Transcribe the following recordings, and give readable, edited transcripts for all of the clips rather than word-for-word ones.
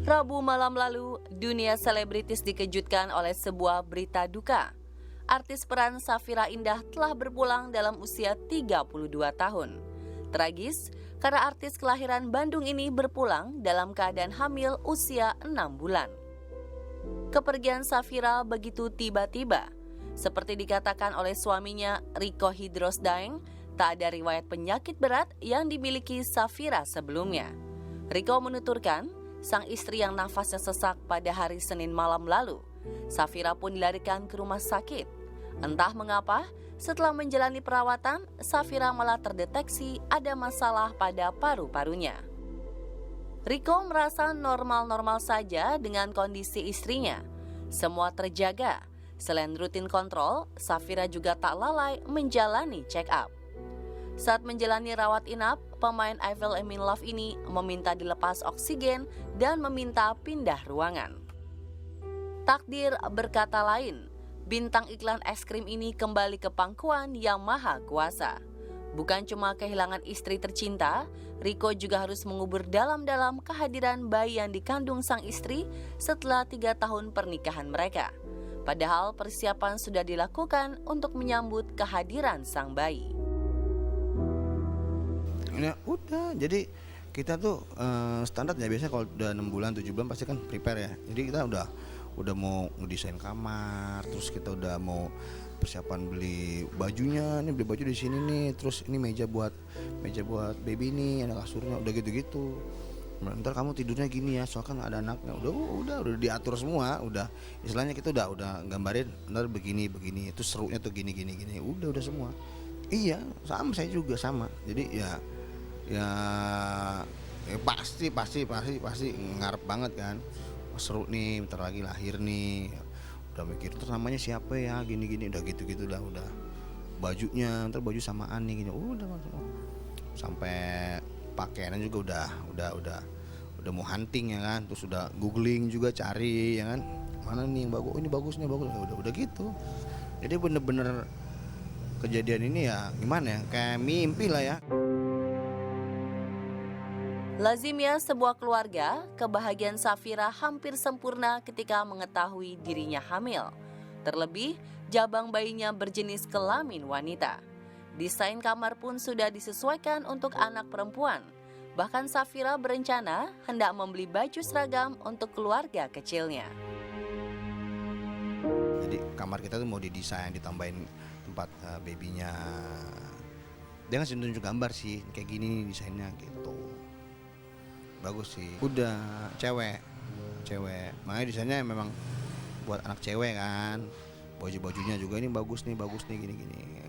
Rabu malam lalu, dunia selebritis dikejutkan oleh sebuah berita duka. Artis peran Safira Indah telah berpulang dalam usia 32 tahun. Tragis, karena artis kelahiran Bandung ini berpulang dalam keadaan hamil usia 6 bulan. Kepergian Safira begitu tiba-tiba. Seperti dikatakan oleh suaminya, Riko Hidrosdaeng, tak ada riwayat penyakit berat yang dimiliki Safira sebelumnya. Riko menuturkan, sang istri yang nafasnya sesak pada hari Senin malam lalu. Safira pun dilarikan ke rumah sakit. Entah mengapa, setelah menjalani perawatan, Safira malah terdeteksi ada masalah pada paru-parunya. Riko merasa normal-normal saja dengan kondisi istrinya. Semua terjaga. Selain rutin kontrol, Safira juga tak lalai menjalani check up. Saat menjalani rawat inap, pemain I Fell in Love ini meminta dilepas oksigen dan meminta pindah ruangan. Takdir berkata lain, bintang iklan es krim ini kembali ke pangkuan yang maha kuasa. Bukan cuma kehilangan istri tercinta, Riko juga harus mengubur dalam-dalam kehadiran bayi yang dikandung sang istri setelah 3 tahun pernikahan mereka. Padahal persiapan sudah dilakukan untuk menyambut kehadiran sang bayi. Ya udah, jadi kita tuh standarnya biasanya kalau udah 6 bulan, 7 bulan pasti kan prepare ya. Jadi kita udah mau ngedesain kamar, terus kita udah mau persiapan beli bajunya, nih beli baju di sini nih, terus ini meja buat baby nih, ada kasurnya, udah gitu-gitu. Ntar kamu tidurnya gini ya, soalnya kan ada anaknya. Udah diatur semua, udah istilahnya kita udah gambarin, ntar begini, itu serunya tuh gini, udah semua. Iya, sama saya juga sama. Jadi ya pasti ngarep banget kan. Seru nih, bentar lagi lahir nih. Udah mikir terus namanya siapa ya, gini udah gitu lah, udah bajunya ntar baju samaan nih gini, udah sampai pakaiannya juga udah mau hunting ya kan, terus udah googling juga cari ya kan, mana nih yang bagus, ini bagus udah gitu. Jadi bener-bener kejadian ini ya gimana ya, kayak mimpi lah ya. Lazimnya sebuah keluarga, kebahagiaan Safira hampir sempurna ketika mengetahui dirinya hamil. Terlebih, jabang bayinya berjenis kelamin wanita. Desain kamar pun sudah disesuaikan untuk anak perempuan. Bahkan Safira berencana hendak membeli baju seragam untuk keluarga kecilnya. Jadi kamar kita tuh mau didesain, ditambahin tempat babynya. Dia ngasih tunjuk gambar sih, kayak gini desainnya gitu. Bagus sih. Udah cewek. Makanya desainnya memang buat anak cewek kan. Baju-bajunya juga ini bagus nih gini.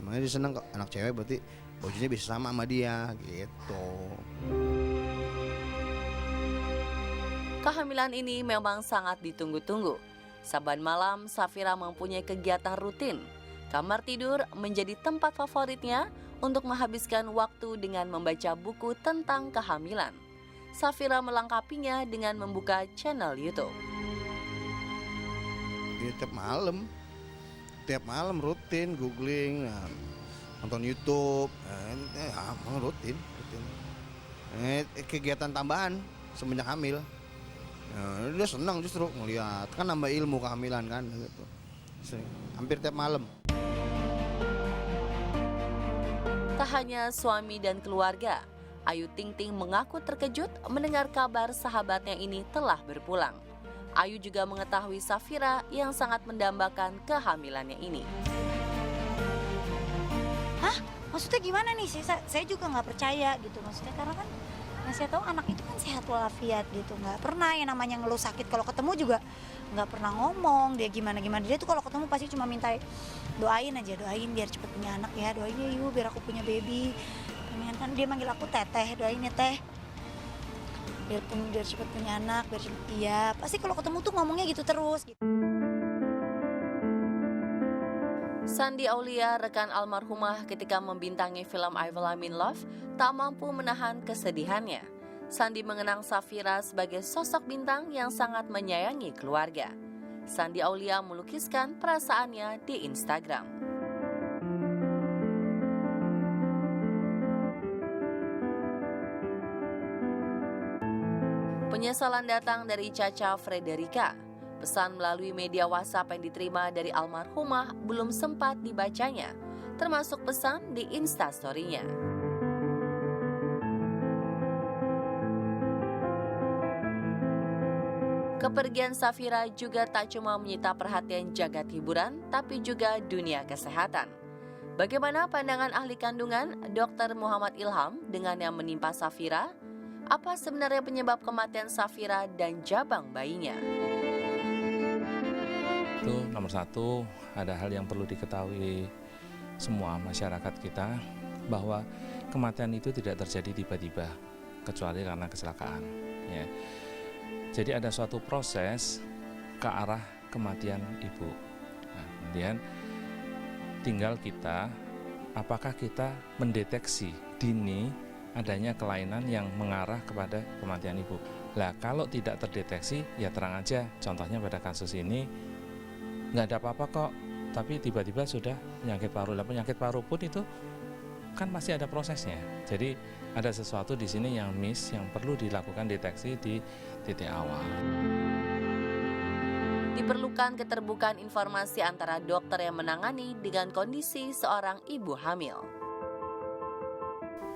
Makanya dia seneng kok anak cewek, berarti bajunya bisa sama dia gitu. Kehamilan ini memang sangat ditunggu-tunggu. Saban malam Safira mempunyai kegiatan rutin. Kamar tidur menjadi tempat favoritnya untuk menghabiskan waktu dengan membaca buku tentang kehamilan. Safira melengkapinya dengan membuka channel YouTube. Ya, tiap malam rutin googling, nonton YouTube, rutin. Kegiatan tambahan semenjak hamil. Dia senang justru ngeliat, kan nambah ilmu kehamilan kan gitu. Hampir tiap malam. Tak hanya suami dan keluarga, Ayu Ting Ting mengaku terkejut mendengar kabar sahabatnya ini telah berpulang. Ayu juga mengetahui Safira yang sangat mendambakan kehamilannya ini. Hah? Maksudnya gimana nih? Saya juga nggak percaya gitu. Maksudnya karena kan yang saya tahu anak itu kan sehat walafiat gitu. Nggak pernah yang namanya ngeluh sakit. Kalau ketemu juga nggak pernah ngomong dia gimana. Dia tuh kalau ketemu pasti cuma minta doain biar cepet punya anak ya. Doain ya yuk biar aku punya baby. Kan dia manggil aku teteh, doain ya teh biar cepet punya anak, iya pasti kalau ketemu tuh ngomongnya gitu terus gitu. Shandy Aulia, rekan almarhumah ketika membintangi film I Will I'm in Love, tak mampu menahan kesedihannya. Shandy mengenang Safira sebagai sosok bintang yang sangat menyayangi keluarga. Shandy Aulia melukiskan perasaannya di Instagram. Penyesalan datang dari Caca Frederika. Pesan melalui media WhatsApp yang diterima dari almarhumah belum sempat dibacanya, termasuk pesan di Instastory-nya. Kepergian Safira juga tak cuma menyita perhatian jagat hiburan, tapi juga dunia kesehatan. Bagaimana pandangan ahli kandungan Dr. Muhammad Ilham dengan yang menimpa Safira? Apa sebenarnya penyebab kematian Safira dan jabang bayinya? Itu nomor satu, ada hal yang perlu diketahui semua masyarakat kita, bahwa kematian itu tidak terjadi tiba-tiba, kecuali karena kecelakaan. Ya. Jadi ada suatu proses ke arah kematian ibu. Nah, kemudian tinggal kita, apakah kita mendeteksi dini adanya kelainan yang mengarah kepada kematian ibu. Lah kalau tidak terdeteksi, ya terang aja, contohnya pada kasus ini nggak ada apa-apa kok, tapi tiba-tiba sudah penyakit paru. Lah penyakit paru pun itu kan masih ada prosesnya. Jadi ada sesuatu di sini yang miss, yang perlu dilakukan deteksi di titik awal. Diperlukan keterbukaan informasi antara dokter yang menangani dengan kondisi seorang ibu hamil.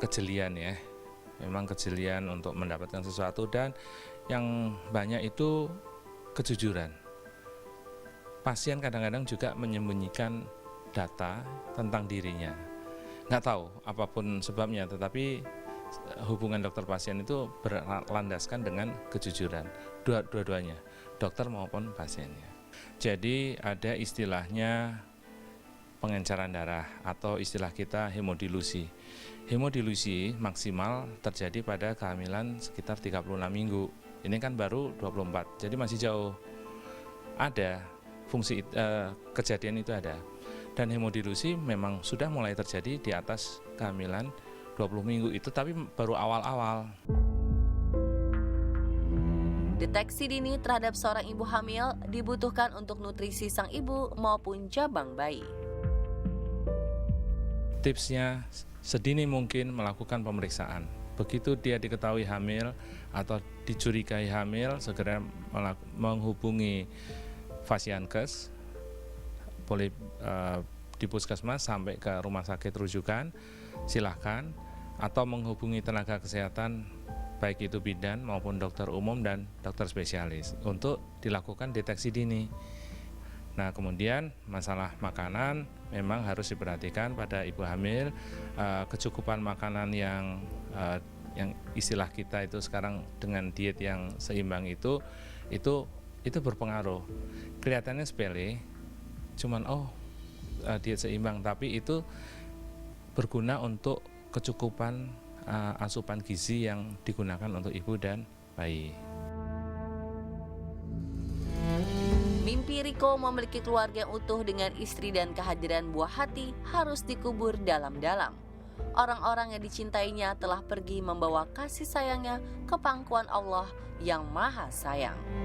Kejelian ya, memang kejelian untuk mendapatkan sesuatu, dan yang banyak itu kejujuran. Pasien kadang-kadang juga menyembunyikan data tentang dirinya. Nggak tahu apapun sebabnya, tetapi hubungan dokter pasien itu berlandaskan dengan kejujuran, dua-duanya, dokter maupun pasiennya. Jadi ada istilahnya pengenceran darah atau istilah kita hemodilusi. Hemodilusi maksimal terjadi pada kehamilan sekitar 36 minggu. Ini kan baru 24, jadi masih jauh. Ada fungsi kejadian itu ada. Dan hemodilusi memang sudah mulai terjadi di atas kehamilan 20 minggu itu, tapi baru awal-awal. Deteksi dini terhadap seorang ibu hamil dibutuhkan untuk nutrisi sang ibu maupun jabang bayi. Tipsnya, sedini mungkin melakukan pemeriksaan. Begitu dia diketahui hamil atau dicurigai hamil, segera menghubungi Fasiankes, boleh di puskesmas sampai ke rumah sakit rujukan, silahkan, atau menghubungi tenaga kesehatan baik itu bidan maupun dokter umum dan dokter spesialis untuk dilakukan deteksi dini. Nah kemudian masalah makanan memang harus diperhatikan pada ibu hamil, kecukupan makanan yang istilah kita itu sekarang dengan diet yang seimbang itu berpengaruh. Kelihatannya sepele, cuman diet seimbang, tapi itu berguna untuk kecukupan asupan gizi yang digunakan untuk ibu dan bayi. Mimpi Riko memiliki keluarga yang utuh dengan istri dan kehadiran buah hati harus dikubur dalam-dalam. Orang-orang yang dicintainya telah pergi membawa kasih sayangnya ke pangkuan Allah yang Maha Sayang.